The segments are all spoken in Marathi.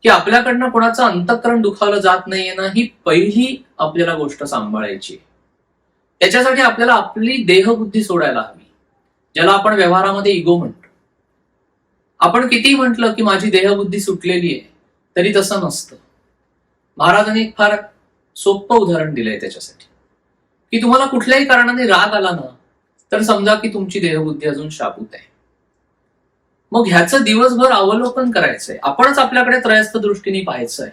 की आपल्याकडनं कोणाचं अंतःकरण दुखावलं जात नाहीये ना, ही पहिली आपल्याला गोष्ट सांभाळायची. त्याच्यासाठी आपल्याला आपली देहबुद्धी सोडायला हवी, ज्याला आपण व्यवहारामध्ये इगो म्हणतो. आपण किती म्हटलं की माझी देहबुद्धी सुटलेली आहे, तरी तसं नसतं. महाराजांनी एक फार सोपं उदाहरण दिलंय त्याच्यासाठी, की तुम्हाला कुठल्याही कारणाने राग आला ना, तर समजा की तुमची देहबुद्धी अजून शाबूत आहे. मग ह्याचं दिवसभर अवलोकन करायचंय. आपणच आपल्याकडे त्रयस्थ दृष्टीने पाहायचंय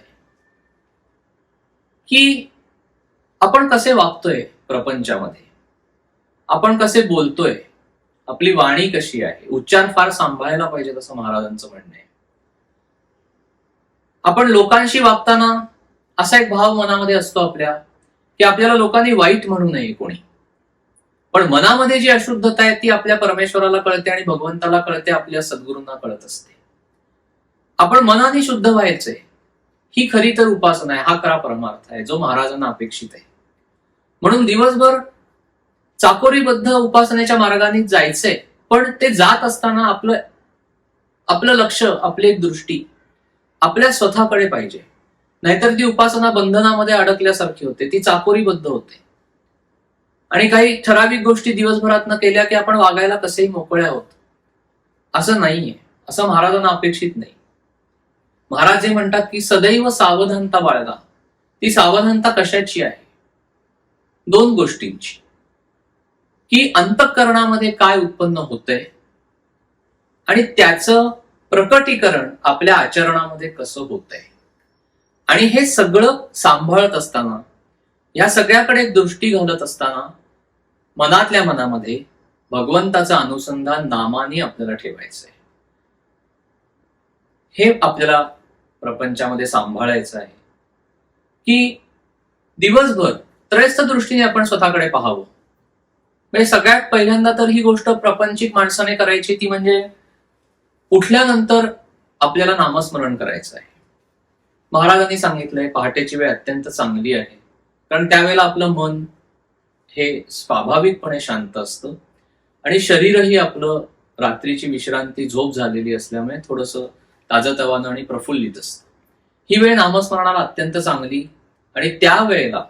की आपण कसे वागतोय प्रपंचामध्ये, आपण कसे बोलतोय, आपली वाणी कशी आहे. उच्चार फार सांभाळायला पाहिजे, असं महाराजांचं म्हणणं आहे. आपण लोकांशी वागताना असा एक भाव मनामध्ये असतो आपल्या, की आपल्याला लोकांनी वाईट म्हणू नये कोणी. पण मनामध्ये जी अशुद्धता आहे ती आपल्या परमेश्वराला कळते आणि भगवंताला कळते, आपल्या सद्गुरूंना कळत असते. आपण मनाने शुद्ध व्हायचंय, ही खरी तर उपासना आहे, हा खरा परमार्थ आहे जो महाराजांना अपेक्षित आहे. म्हणून दिवसभर चाकोरीबद्ध उपासनेच्या मार्गाने जायचंय, पण ते जात असताना आपलं लक्ष, आपली एक दृष्टी आपल्या स्वतःकडे पाहिजे. नाहीतर ती उपासना बंधनामध्ये अडकल्यासारखी होते, ती चाकोरीबद्ध होते. आणि काही ठराविक गोष्टी दिवसभरात केल्या की आपण वागायला कसेही मोकळे आहोत, असं नाहीये. असं महाराजांना अपेक्षित नाही. महाराज जे म्हणतात की सदैव सावधानता बाळगा. ती सावधानता कशाची आहे? दोन गोष्टींची, की अंतःकरणामध्ये काय उत्पन्न होतंय आणि त्याचं प्रकटीकरण आपल्या आचरणामध्ये कसं होतंय. आणि हे सगळं सांभाळत असताना, या सगळ्याकडे दृष्टी घालत असताना मनातल्या मनामध्ये भगवंताचं अनुसंधान नामाने आपल्याला ठेवायचंय. हे आपल्याला प्रपंचामध्ये सांभाळायचं आहे, की दिवसभर त्रयस्थ दृष्टीने आपण स्वतःकडे पाहावं. म्हणजे सगळ्यात पहिल्यांदा तर ही गोष्ट प्रपंचिक माणसाने करायची, ती म्हणजे उठल्यानंतर आपल्याला नामस्मरण करायचं आहे. महाराजांनी सांगितलंय पहाटेची वेळ अत्यंत चांगली आहे, कारण त्यावेळेला आपलं मन हे स्वाभाविकपणे शांत असतं आणि शरीरही आपलं रात्रीची विश्रांती, झोप झालेली असल्यामुळे थोडंसं ताजतवानं आणि प्रफुल्लित असतं. ही वेळ नामस्मरणाला अत्यंत चांगली. आणि त्यावेळेला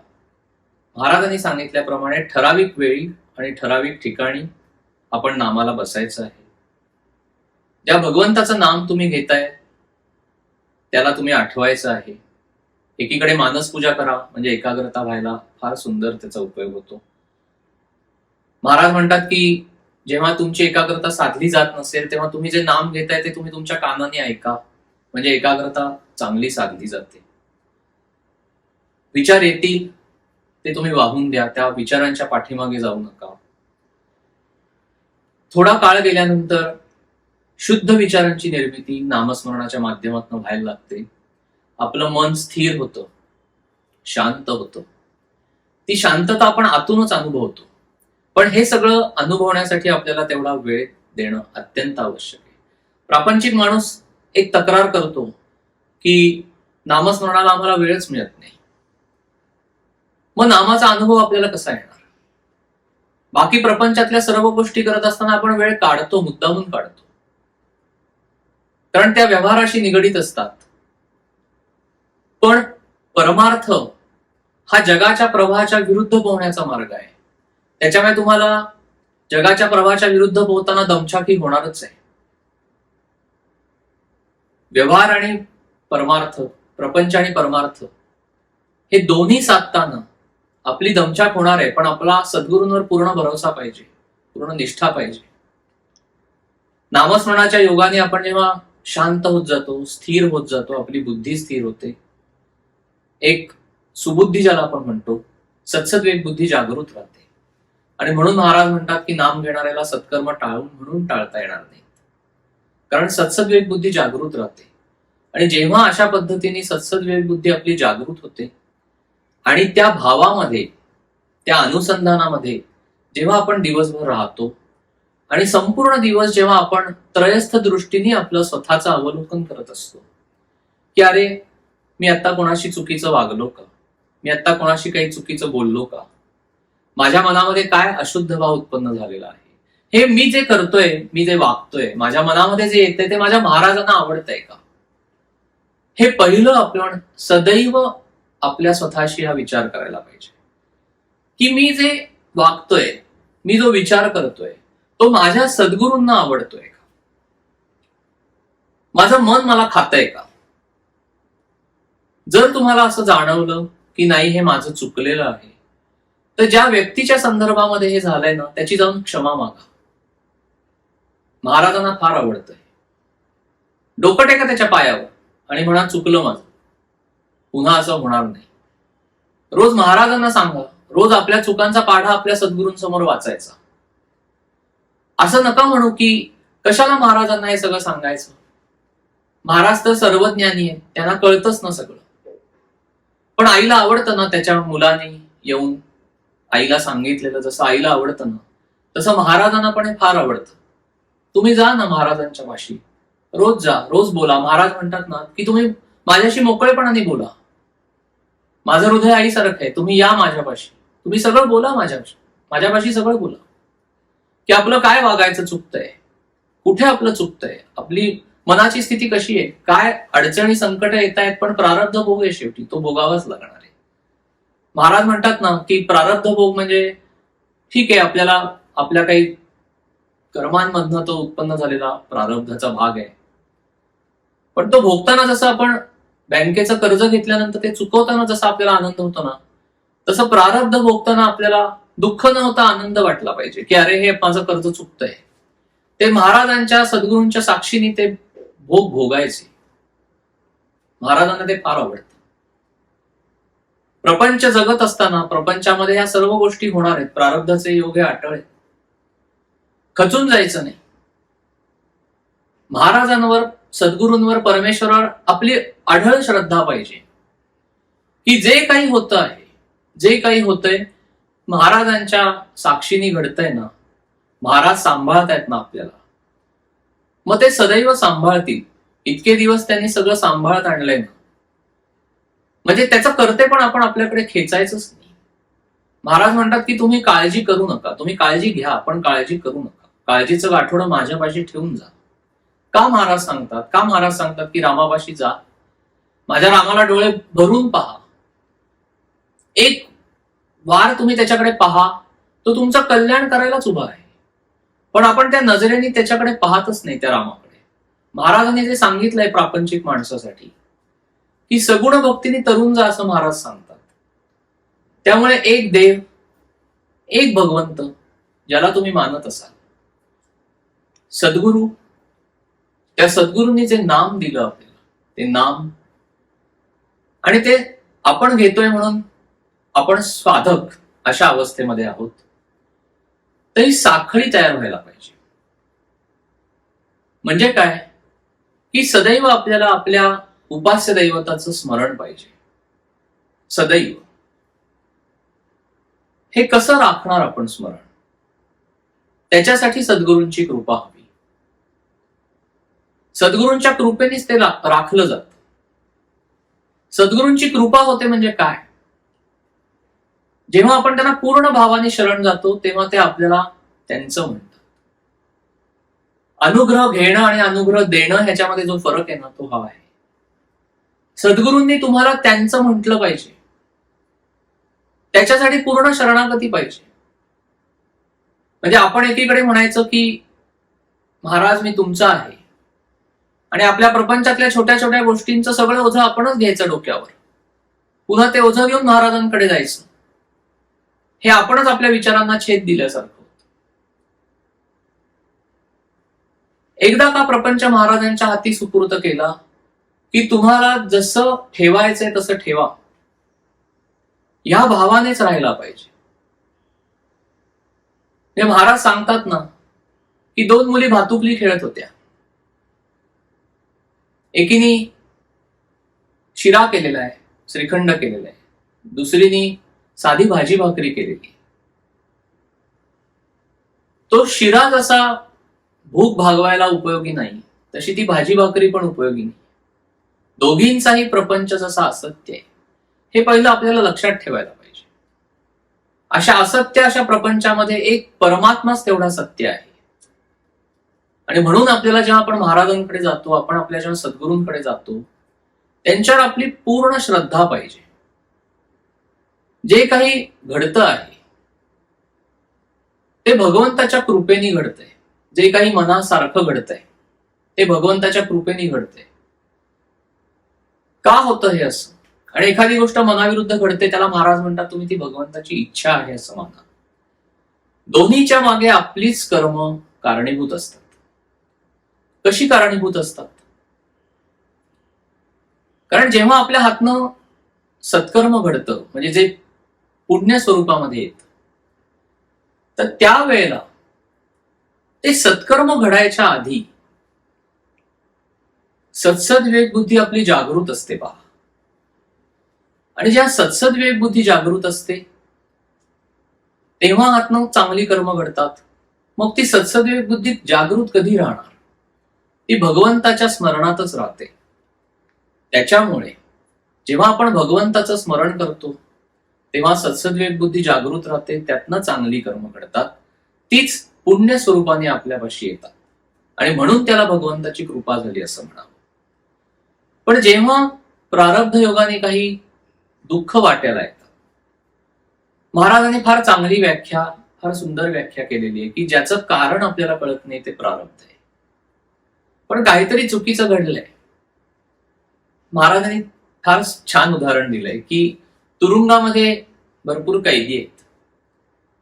महाराजांनी सांगितल्याप्रमाणे ठराविक वेळी आणि ठराविक ठिकाणी आपण नामाला बसायचं आहे. ज्या भगवंताचं नाम तुम्ही घेताय त्याला तुम्ही आठवायचं आहे. एकीकडे मानसपूजा करा, म्हणजे एकाग्रता व्हायला फार सुंदर त्याचा उपयोग होतो. महाराज म्हणतात की जेव्हा तुमची एकाग्रता साधली जात नसेल तेव्हा तुम्ही जे नाम घेताय ते तुम्ही तुमच्या कानाने ऐका, म्हणजे एकाग्रता चांगली साधली जाते. विचार येतील ते तुम्ही वाहून द्या, त्या विचारांच्या पाठीमागे जाऊ नका. थोडा काळ गेल्यानंतर शुद्ध विचारांची निर्मिती नामस्मरणाच्या माध्यमातून व्हायला लागते. आपलं मन स्थिर होतं, शांत होतं. ती शांतता आपण आतूनच अनुभवतो. पण हे सगळं अनुभवण्यासाठी आपल्याला तेवढा वेळ देणं अत्यंत आवश्यक आहे. प्रापंचिक माणूस एक तक्रार करतो की नामस्मरणाला आम्हाला वेळच मिळत नाही. मग नामाचा अनुभव आपल्याला कसा येणार? बाकी प्रपंचातल्या सर्व गोष्टी करत असताना आपण वेळ काढतो, मुद्दामून काढतो, कारण त्या व्यवहाराशी निगडीत असतात. पण परमार्थ हा जगाच्या प्रवाहाच्या विरुद्ध पोहण्याचा मार्ग आहे. त्याच्यामुळे तुम्हाला जगाच्या प्रवाहाच्या विरुद्ध पोहताना दमछाकी होणारच आहे. व्यवहार आणि परमार्थ, प्रपंच आणि परमार्थ हे दोन्ही साधताना आपली दमछाक होणार आहे, पण आपला सद्गुरूंवर पूर्ण भरोसा पाहिजे, पूर्ण निष्ठा पाहिजे. नामस्मरणाच्या योगाने आपण जेव्हा शांत होत जातो, स्थिर होत जातो, आपली बुद्धी स्थिर होते, एक सुबुद्धी ज्याला आपण म्हणतो, सत्सद्विवेक बुद्धी जागृत राहते. आणि म्हणून महाराज म्हणतात की नाम घेणाऱ्याला सत्कर्म टाळून म्हणून टाळता येणार नाही, कारण सत्सद्विवेक बुद्धी जागृत राहते. आणि जेव्हा अशा पद्धतीने सत्सद्विवेक बुद्धी आपली जागृत होते आणि त्या भावामध्ये, त्या अनुसंधानामध्ये जेव्हा आपण दिवसभर राहतो आणि संपूर्ण दिवस जेव्हा आपण त्रयस्थ दृष्टीने आपलं स्वतःचं अवलोकन करत असतो, की अरे मी आता कोणाशी चुकीचं वागलो का, मी आता कोणाशी काही चुकीचं बोललो का, माझ्या मनामध्ये काय अशुद्ध भाव उत्पन्न झालेला आहे, हे मी जे करतोय, मी जे वागतोय, माझ्या मनामध्ये जे येतंय ते माझ्या महाराजांना आवडतंय का, हे पहिलं आपण सदैव आपल्या स्वतःशी हा विचार करायला पाहिजे की मी जे वागतोय, मी जो विचार करतोय, तो माझ्या सद्गुरूंना आवडतोय का? माझं मन मला खातंय का? जर तुम्हाला असं जाणवलं की नाही, हे माझं चुकलेलं आहे, तर ज्या व्यक्तीच्या संदर्भामध्ये हे झालंय ना, त्याची जाऊन क्षमा मागा. महाराजांना फार आवडतंय. डोकं टेका त्याच्या पायावर आणि म्हणा, चुकलं माझं, पुन्हा असं होणार नाही. रोज महाराजांना सांगा, रोज आपल्या चुकांचा पाढा आपल्या सद्गुरूंसमोर वाचायचा. असं नका म्हणू की कशाला महाराजांना हे सगळं सांगायचं, महाराज तर सर्वज्ञानी आहे, त्यांना कळतच ना सगळं. पण आईला आवडतं ना त्याच्या मुलाने येऊन आईला सांगितलेलं, जसं आईला आवडतं ना तसं महाराजांना पण हे फार आवडतं. तुम्ही जा ना महाराजांच्या पाशी, रोज जा, रोज बोला. महाराज म्हणतात ना की तुम्ही माझ्याशी मोकळेपणाने बोला. माझं हृदय आईसारखं आहे, तुम्ही या माझ्यापाशी, तुम्ही सगळं बोला माझ्यापाशी सगळं बोला. की आपलं काय वागायचं चुकतंय, कुठे आपलं चुकतंय, आपली मनाची स्थिती कशी आहे, काय अडचणी संकट येत आहेत, पण प्रारब्ध भोग आहे, शेवटी तो भोगावाच लागणार आहे. महाराज म्हणतात ना की प्रारब्ध भोग म्हणजे ठीक आहे, आपल्याला आपल्या काही कर्मांमधनं तो उत्पन्न झालेला प्रारब्धाचा भाग आहे, पण तो भोगताना जसं आपण बँकेचं कर्ज घेतल्यानंतर ते चुकवताना जसा आपल्याला आनंद होतो ना, तसं प्रारब्ध भोगताना आपल्याला दुःख न होता आनंद वाटला पाहिजे की अरे, हे माझं कर्ज चुकतंय. ते महाराजांच्या सद्गुरूंच्या साक्षीने ते भोग भोगायचे. महाराजांना ते फार आवडतं. प्रपंच जगत असताना प्रपंचामध्ये ह्या सर्व गोष्टी होणार आहेत. प्रारब्धाचे योग हे अटळ आहेत. खचून जायचं नाही. महाराजांवर, सद्गुरूंवर, परमेश्वरावर आपली अढळ श्रद्धा पाहिजे की जे काही होतं आहे, जे काही होतंय, महाराजांच्या साक्षीने घडतंय ना, महाराज सांभाळतायत ना आपल्याला, मग ते सदैव सांभाळतील. इतके दिवस त्यांनी सगळं सांभाळत आणलंय ना, म्हणजे त्याचं करते पण आपण आपल्याकडे खेचायचंच नाही. महाराज म्हणतात की तुम्ही काळजी करू नका, तुम्ही काळजी घ्या पण काळजी करू नका, काळजीचं गाठोडं माझ्यापाशी ठेवून जा. का महाराज सांगतात? का महाराज सांगतात की रामापाशी जा, माझ्या रामाला डोळे भरून पहा, एक वार तुम्ही त्याच्याकडे पहा, तो तुमचं कल्याण करायलाच उभा आहे. पण आपण त्या नजरेने त्याच्याकडे पाहतच नाही, त्या रामाकडे. महाराजांनी जे सांगितलंय प्रापंचिक माणसासाठी की सगुण भक्तीने तरुण जा, असं महाराज सांगतात. त्यामुळे एक देव, एक भगवंत ज्याला तुम्ही मानत असाल, सद्गुरू, त्या सद्गुरूंनी जे नाम दिलं आपल्याला, ते नाम, आणि ते आपण घेतोय म्हणून आपण साधक अशा अवस्थेमध्ये आहोत, तरी साखळी तयार व्हायला पाहिजे. म्हणजे काय की सदैव आपल्याला आपल्या उपास्य दैवताचं स्मरण पाहिजे. सदैव. हे कसं राखणार आपण स्मरण? त्याच्यासाठी सद्गुरूंची कृपा हवी. सद्गुरूंच्या कृपेनेच ते राखलं जातं. सद्गुरूंची कृपा होते म्हणजे काय? जेव्हा आपण त्यांना पूर्ण भावाने शरण जातो तेव्हा ते आपल्याला त्यांचं म्हणतात. अनुग्रह घेणं आणि अनुग्रह देणं ह्याच्यामध्ये जो फरक आहे ना, तो हा आहे. सद्गुरूंनी तुम्हाला त्यांचं म्हटलं पाहिजे, त्याच्यासाठी पूर्ण शरणागती पाहिजे. म्हणजे आपण एकीकडे म्हणायचं की महाराज मी तुमचा आहे, आणि आपल्या प्रपंचातल्या छोट्या छोट्या गोष्टींचं सगळं ओझं आपणच घ्यायचं डोक्यावर, पुन्हा ते ओझं घेऊन महाराजांकडे जायचं. हे आपणच आपल्या विचारांना छेद दिल्यासारखं होतं. एकदा का प्रपंच महाराजांच्या हाती सुपूर्त केला की तुम्हाला जसं ठेवायचंय तसं ठेवा, या भावानेच राहायला पाहिजे. हे महाराज सांगतात ना की 2 मुली भातुकली खेळत होत्या. एकीने शिरा केलेला आहे, श्रीखंड केलेला आहे, दुसरीने साधी भाजी भाकरी केलेली. तो शिरा जसा भूक भागवायला उपयोगी नाही, तशी ती भाजी भाकरी पण उपयोगी नाही. दोघींचाही प्रपंच जसा असत्य आहे, हे पहिलं आपल्याला लक्षात ठेवायला पाहिजे. अशा असत्य अशा प्रपंचामध्ये एक परमात्माच तेवढा सत्य आहे. आणि म्हणून आपल्याला जेव्हा आपण महाराजांकडे जातो, आपण आपल्या जेव्हा सद्गुरूंकडे जातो, त्यांच्यावर आपली पूर्ण श्रद्धा पाहिजे. जे काही घडतं आहे ते भगवंताच्या कृपेने घडतंय. जे काही मनासारखं घडतंय ते भगवंताच्या कृपेने घडतंय. का होतं हे असं? आणि एखादी गोष्ट मनाविरुद्ध घडते त्याला महाराज म्हणतात तुम्ही ती भगवंताची इच्छा आहे असं माना. दोन्हीच्या मागे आपलीच कर्म कारणीभूत असतात. कशी कारणीभूत असतात? कारण जेव्हा आपल्या हातनं सत्कर्म घडतं म्हणजे जे पुण्य स्वरूपामध्ये येत, तर त्यावेळेला ते सत्कर्म घडायच्या आधी सत्सद विवेक बुद्धी आपली जागृत असते पहा. आणि जेव्हा सत्सद विवेक बुद्धी जागृत असते तेव्हा हातनं चांगली कर्म घडतात. मग ती सत्सद विवेक बुद्धी जागृत कधी राहणार? ती भगवंताच्या स्मरणातच राहते. त्याच्यामुळे जेव्हा आपण भगवंताचं स्मरण करतो तेव्हा सत्सद विवेक बुद्धी जागृत राहते. त्यातनं चांगली कर्म घडतात. तीच पुण्य स्वरूपाने आपल्यापाशी येतात आणि म्हणून त्याला भगवंताची कृपा झाली असं म्हणावं. पण जेव्हा प्रारब्ध योगाने काही दुःख वाट्याला येतात, महाराजांनी फार चांगली व्याख्या, फार सुंदर व्याख्या केलेली आहे की ज्याचं कारण आपल्याला कळत नाही ते प्रारब्ध आहे. पण काहीतरी चुकीचं घडलंय. महाराजांनी फार छान उदाहरण दिलंय की तुरुंगामध्ये भरपूर कैदी आहेत.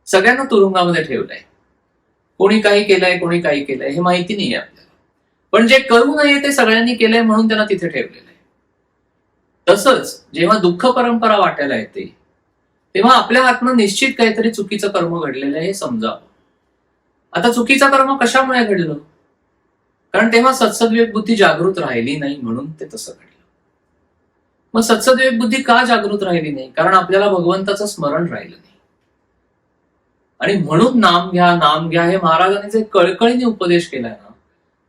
सगळ्यांना तुरुंगामध्ये ठेवलंय. कोणी काही केलंय, कोणी काही केलंय हे माहिती नाहीये आपल्याला. पण जे करू नये ते सगळ्यांनी केलंय म्हणून त्यांना तिथे ठेवलेलं आहे. तसंच जेव्हा दुःख परंपरा वाटायला येते तेव्हा आपल्या हातनं निश्चित काहीतरी चुकीचं कर्म घडलेलं आहे हे समजावं. आता चुकीचं कर्म कशामुळे घडलं? कारण तेव्हा सत्सद्विवेक बुद्धी जागृत राहिली नाही म्हणून ते तसं घडलं. मग सत्सद्विवेक बुद्धी का जागृत राहिली नाही? कारण आपल्याला भगवंताचं स्मरण राहिलं नाही. आणि म्हणून नाम घ्या, नाम घ्या हे महाराजांनी जे कळकळीने उपदेश केलाय ना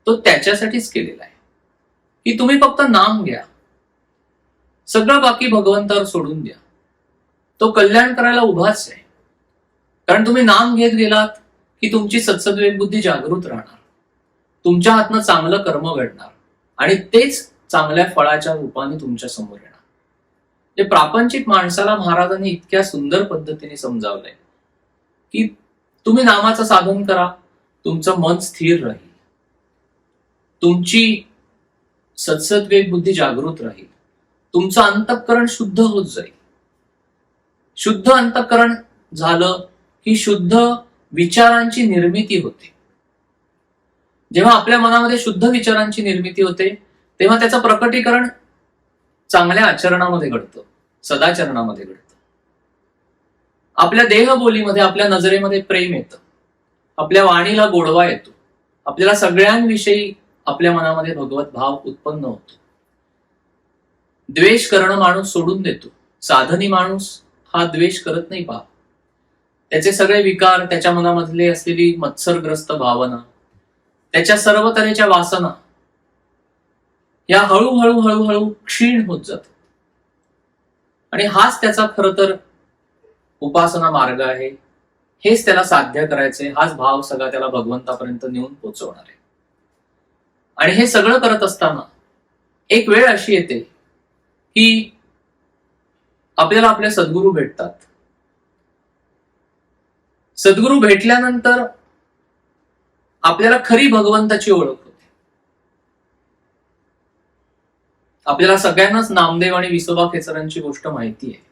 तो त्याच्यासाठीच केलेला आहे की तुम्ही फक्त नाम घ्या, सगळं बाकी भगवंतावर सोडून द्या. तो कल्याण करायला उभाच आहे. कारण तुम्ही नाम घेत गेलात की तुमची सत्सद्विवेक बुद्धी जागृत राहणार, तुमच्या हातनं चांगलं कर्म घडणार आणि तेच चांगल्या फळाच्या रूपाने तुमच्या समोर येणार. जे प्रापंचिक माणसाला महाराजांनी इतक्या सुंदर पद्धतीने समजावलंय की तुम्ही नामाचं साधन करा, तुमचं मन स्थिर राहील, तुमची सत्सद्विवेक बुद्धी जागृत राहील, तुमचं अंतःकरण शुद्ध होत जाईल. शुद्ध अंतःकरण झालं की शुद्ध विचारांची निर्मिती होते. जेव्हा आपल्या मनामध्ये शुद्ध विचारांची निर्मिती होते तेव्हा त्याचं प्रकटीकरण चांगल्या आचरणामध्ये घडतं, सदाचरणामध्ये घडतं. आपल्या देहबोलीमध्ये, आपल्या नजरेमध्ये प्रेम येतं, आपल्या वाणीला गोडवा येतो, आपल्याला सगळ्यांविषयी आपल्या मनामध्ये भगवत भाव उत्पन्न होतो. द्वेष करणं माणूस सोडून देतो. साधनी माणूस हा द्वेष करत नाही पहा. त्याचे सगळे विकार, त्याच्या मनामधले असलेली मत्सरग्रस्त भावना, त्याच्या सर्व तऱ्हेच्या वासना या हळूहळू हळूहळू क्षीण होत जातात. आणि हाच त्याचा खरं तर उपासना मार्ग आहे. हेच त्याला साध्य करायचंय. हाच भाव सगळा त्याला भगवंतापर्यंत नेऊन पोहोचवणार आहे. आणि हे सगळं करत असताना एक वेळ अशी येते की आपल्याला आपले सद्गुरू भेटतात. सद्गुरू भेटल्यानंतर आपल्याला खरी भगवंताची ओळख होते. आपल्याला सगळ्यांनाच नामदेव आणि विसोबा खेचरांची गोष्ट माहिती आहे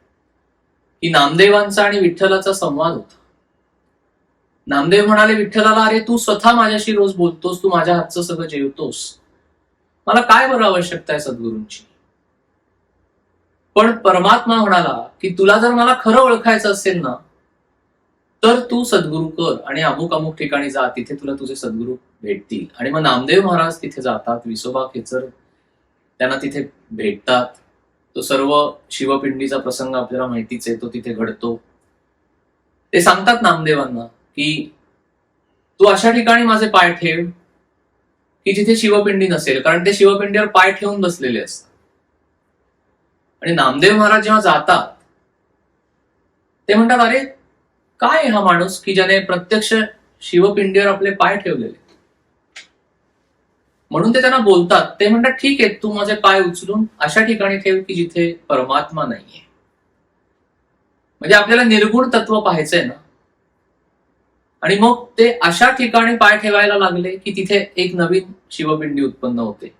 की नामदेवांचा आणि विठ्ठलाचा संवाद होता. नामदेव म्हणाले विठ्ठलाला, अरे तू स्वतः माझ्याशी रोज बोलतोस, तू माझ्या हातचं सगळं जेवतोस, मला काय बरं आवश्यकता आहे सद्गुरूंची? पण परमात्मा म्हणाला की तुला जर मला खरं ओळखायचं असेल ना तर तू सद्गुरू कर आणि अमुक अमुक ठिकाणी जा, तिथे तुला तुझे सद्गुरू भेटतील. आणि मग नामदेव महाराज तिथे जातात, विसोबा खेचर त्यांना तिथे भेटतात. तो सर्व शिवपिंडीचा प्रसंग आपल्याला माहितीच आहे, तो तिथे घडतो. ते सांगतात नामदेवांना की तू अशा ठिकाणी माझे पाय ठेव की जिथे शिवपिंडी नसेल, कारण ते शिवपिंडीवर पाय ठेवून बसलेले असतात. आणि नामदेव महाराज जेव्हा जातात ते म्हणतात, अरे काय हा माणूस की ज्याने प्रत्यक्ष शिवपिंडीवर आपले पाय ठेवलेले. म्हणून ते त्यांना बोलतात. ते म्हणतात, ठीक आहे, तू माझे पाय उचलून अशा ठिकाणी ठेव की जिथे परमात्मा नाहीये. म्हणजे आपल्याला निर्गुण तत्व पाहायचंय ना. आणि मग ते अशा ठिकाणी पाय ठेवायला लागले की तिथे एक नवीन शिवपिंडी उत्पन्न होते.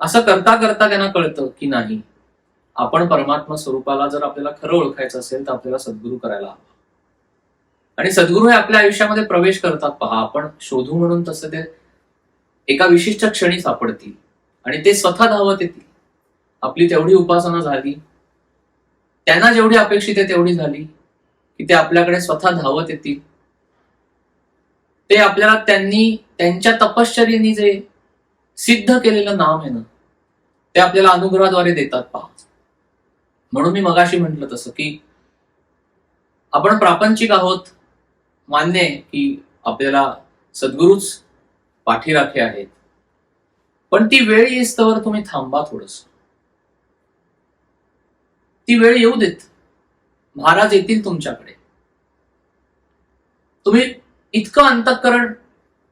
असं करता करता त्यांना कळतं की नाही, आपण परमात्मा स्वरूपाला जर आपल्याला खरं ओळखायचं असेल तर आपल्याला सद्गुरू करायला हवा. आणि सद्गुरू हे आपल्या आयुष्यामध्ये प्रवेश करतात पहा. आपण शोधू म्हणून तसं ते एका विशिष्ट क्षणी सापडतील आणि ते स्वतः धावत येतील. आपली तेवढी उपासना झाली, त्यांना जेवढी अपेक्षित आहे तेवढी झाली की ते आपल्याकडे स्वतः धावत येतील. ते आपल्याला त्यांनी त्यांच्या तपश्चर्येने जे सिद्ध केलेलं नाम आहे ना, ते आपल्याला अनुग्रहाद्वारे देतात पहा. म्हणून मी मगाशी म्हटलं तसं की आपण प्रापंचिक आहोत, मान्य आहे की आपल्याला सद्गुरूच पाठीराखे आहेत. पण ती वेळ येईस्तवर तुम्ही थांबा थोडस. ती वेळ येऊ देत. महाराज येतील तुमच्याकडे. तुम्ही इतकं अंतःकरण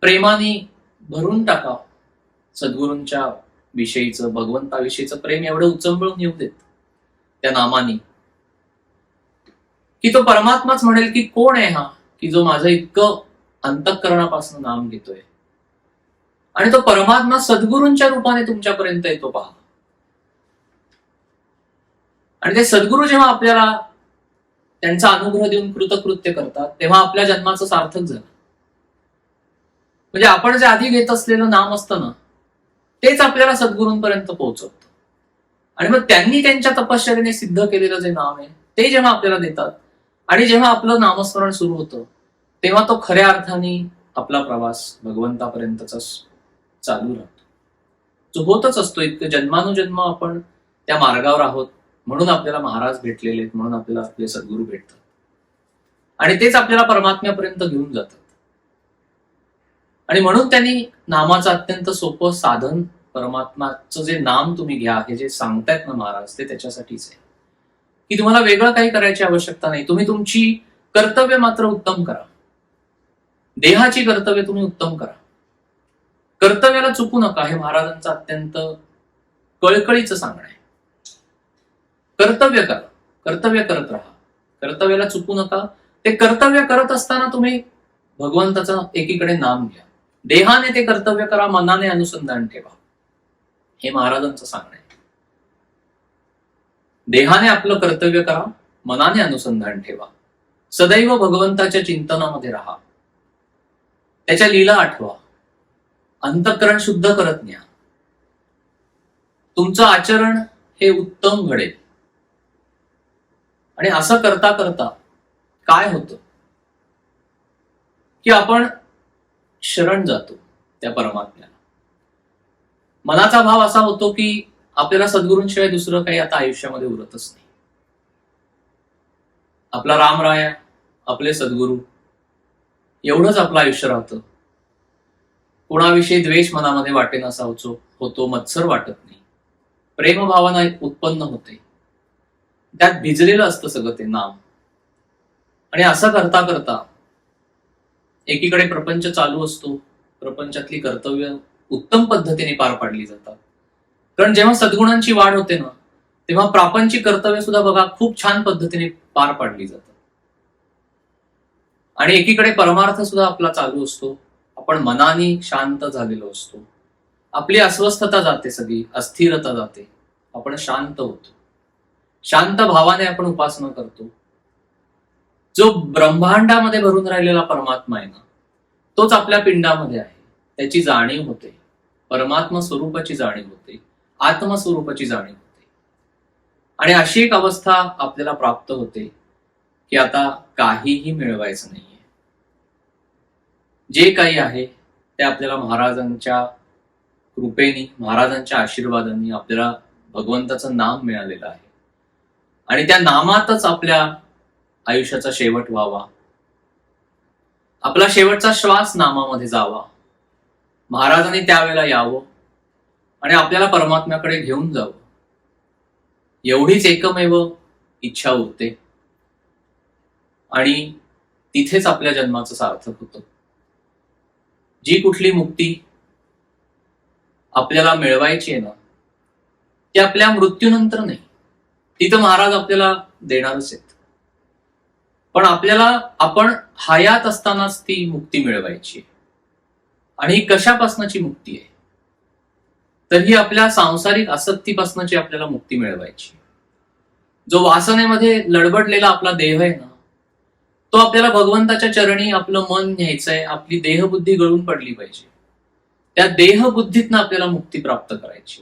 प्रेमाने भरून टाका. सद्गुरूंच्या विषयीचं, भगवंताविषयीचं प्रेम एवढं उचंबळून येऊ देत त्या नामानी, की तो परमात्माच म्हणेल की कोण आहे हा की जो माझं इतकं अंतःकरणापासून नाम घेतोय. आणि तो परमात्मा सद्गुरूंच्या रूपाने तुमच्यापर्यंत येतो पहा. आणि ते सद्गुरू जेव्हा आपल्याला त्यांचा अनुग्रह देऊन कृतकृत्य करतात तेव्हा आपल्या जन्माचं सार्थक झालं. म्हणजे आपण जे आधी घेत असलेलं नाम असतं ना, तेच आपल्याला सद्गुरूंपर्यंत पोहोचवतं. आणि मग त्यांनी त्यांच्या तपश्चर्येने सिद्ध केलेलं जे नाम आहे ते जेव्हा आपल्याला देतात आणि जेव्हा आपलं नामस्मरण सुरू होतं तेव्हा तो खऱ्या अर्थाने आपला प्रवास भगवंतापर्यंतचा चालू राहतो. जो होतच असतो. इतकं जन्मानुजन्म आपण त्या मार्गावर आहोत. म्हणून आपल्याला महाराज भेटलेले आहेत, म्हणून आपल्याला आपले सद्गुरू भेटतात आणि तेच आपल्याला परमात्म्यापर्यंत घेऊन जातात. आणि म्हणून त्यांनी नामाचं अत्यंत सोपं साधन, परमात्माचं जे नाम तुम्ही घ्या हे जे सांगतायत ना महाराज, ते त्याच्यासाठीच आहे की तुम्हाला वेगळं काही करायची आवश्यकता नाही. तुम्ही तुमची कर्तव्य मात्र उत्तम करा. देहाची कर्तव्य तुम्ही उत्तम करा. कर्तव्याला चुकू नका. हे महाराजांचं अत्यंत कळकळीचं सांगणं आहे. कर्तव्य करा, कर्तव्य करत राहा, कर्तव्याला चुकू नका. ते कर्तव्य करत असताना तुम्ही भगवंताचं एकीकडे नाम घ्या. देहाने ते कर्तव्य करा, मनाने अनुसंधान ठेवा. हे महाराजांचं सांगणं आहे. देहाने आपलं कर्तव्य करा, मनाने अनुसंधान ठेवा. सदैव भगवंताच्या चिंतनामध्ये राहा. त्याच्या लीला आठवा. अंतःकरण शुद्ध करत न्या. तुमचं आचरण हे उत्तम घडेल. आणि असं करता करता काय होतं की आपण शरण जातो त्या परमात्म्याला. मनाचा भाव असा होतो की आपल्याला सद्गुरूंशिवाय दुसरं काही आता आयुष्यामध्ये उरतच नाही. आपला रामराया, आपले सद्गुरू, एवढंच आपलं आयुष्य राहतं. कोणाविषयी द्वेष मनामध्ये वाटेनासा होतो, मत्सर वाटत नाही, प्रेमभावना उत्पन्न होते. त्यात भिजलेलं असतं सगळं ते नाम. आणि असं करता करता एकीकडे प्रपंच चालू असतो. प्रपंचातली कर्तव्य उत्तम पद्धतीने पार पाडली जातात. कारण जेव्हा सद्गुणांची वाढ होते ना, तेव्हा प्रापंचिक कर्तव्य सुद्धा बघा खूप छान पद्धतीने पार पाडली जातात. आणि एकीकडे परमार्थ सुद्धा आपला चालू असतो. आपण मनाने शांत झालेलो असतो. आपली अस्वस्थता जाते, सगळी अस्थिरता जाते. आपण शांत होतो. शांत भावाने आपण उपासना करतो. जो ब्रह्मांडामध्ये भरून राहिलेला परमात्मा आहे ना, तोच आपल्या पिंडामध्ये आहे. त्याची जाणीव होते. परमात्मा स्वरूपाची जाणीव होते. आत्मस्वरूपाची जाणीव होते. आणि अशी एक अवस्था आपल्याला प्राप्त होते की आता काहीही मिळवायचं नाहीये. जे काही आहे ते आपल्याला महाराजांच्या कृपेने, महाराजांच्या आशीर्वादाने आपल्याला भगवंताचं नाम मिळालेलं आहे. आणि त्या नामातच आपल्या आयुष्याचा शेवट व्हावा. आपला शेवटचा श्वास नामामध्ये जावा. महाराजांनी त्यावेळेला यावं आणि आपल्याला परमात्म्याकडे घेऊन जावं. एवढीच एकमेव इच्छा उरते. आणि तिथेच आपल्या जन्माचं सार्थक होतं. जी कुठली मुक्ती आपल्याला मिळवायची आहे ना, ती आपल्या मृत्यूनंतर नाही, ती तर महाराज आपल्याला देणारच आहेत. पण आपल्याला आपण हयात असतानाच ती मुक्ती मिळवायची आहे. आणि ही कशापासनची मुक्ती आहे? तर ही आपल्या सांसारिक आसक्तीपासनची आपल्याला मुक्ती मिळवायची. जो वासनेमध्ये लडबडलेला आपला देह आहे ना, तो आपल्याला भगवंताच्या चरणी आपलं मन न्यायचंय, आपली देहबुद्धी गळून पडली पाहिजे. त्या देहबुद्धीतनं आपल्याला मुक्ती प्राप्त करायची.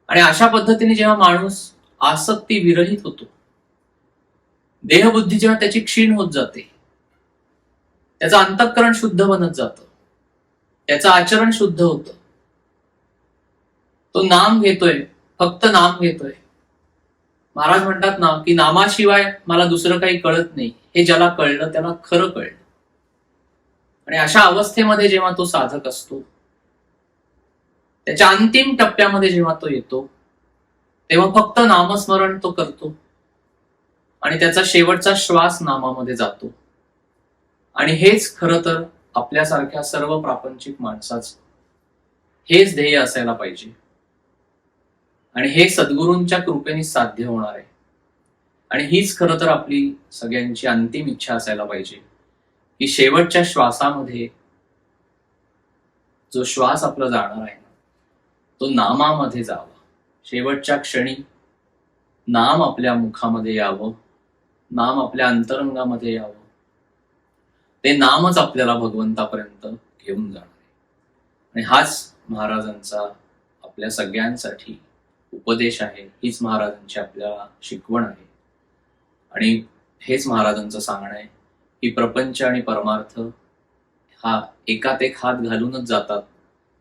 आणि अशा पद्धतीने जेव्हा माणूस आसक्ती विरहित होतो, देहबुद्धी जेव्हा त्याची क्षीण होत जाते, त्याचं अंतःकरण शुद्ध बनत जातं, त्याचं आचरण शुद्ध होतं, तो नाम घेतोय, फक्त नाम घेतोय. महाराज म्हणतात ना की नामाशिवाय मला दुसरं काही कळत नाही, हे ज्याला कळलं त्याला खरं कळलं. आणि अशा अवस्थेमध्ये जेव्हा तो साधक असतो, त्याच्या अंतिम टप्प्यामध्ये जेव्हा तो येतो, तेव्हा फक्त नामस्मरण तो करतो आणि त्याचा शेवटचा श्वास नामामध्ये जातो. आणि हेच खरं तर आपल्यासारख्या सर्व प्रापंचिक माणसाचं हेच ध्येय असायला पाहिजे. आणि हे सद्गुरूंच्या कृपेने साध्य होणार आहे. आणि हीच खरं तर आपली सगळ्यांची अंतिम इच्छा असायला पाहिजे की शेवटच्या श्वासामध्ये जो श्वास आपला जाणार आहे तो नामामध्ये जावा. शेवटच्या क्षणी नाम आपल्या मुखामध्ये यावं, नाम आपल्या अंतरंगामध्ये यावं. ते नामच आपल्याला भगवंतापर्यंत घेऊन जाणार आहे. आणि हाच महाराजांचा आपल्या सगळ्यांसाठी उपदेश आहे, हीच महाराजांची आपल्याला शिकवण आहे. आणि हेच महाराजांचं सांगणं आहे की प्रपंच आणि परमार्थ हा एकात एक हात घालूनच जातात,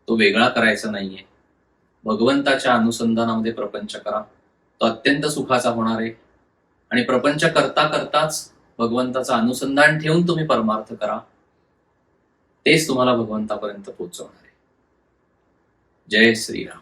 तो वेगळा करायचा नाहीये. भगवंताच्या अनुसंधानामध्ये प्रपंच करा, तो अत्यंत सुखाचा होणार आहे. आणि प्रपंच करता करताच भगवंताचं अनुसंधान ठेवून तुम्ही परमार्थ करा, तेच तुम्हाला भगवंतापर्यंत पोहोचवणार आहे. जय श्रीराम.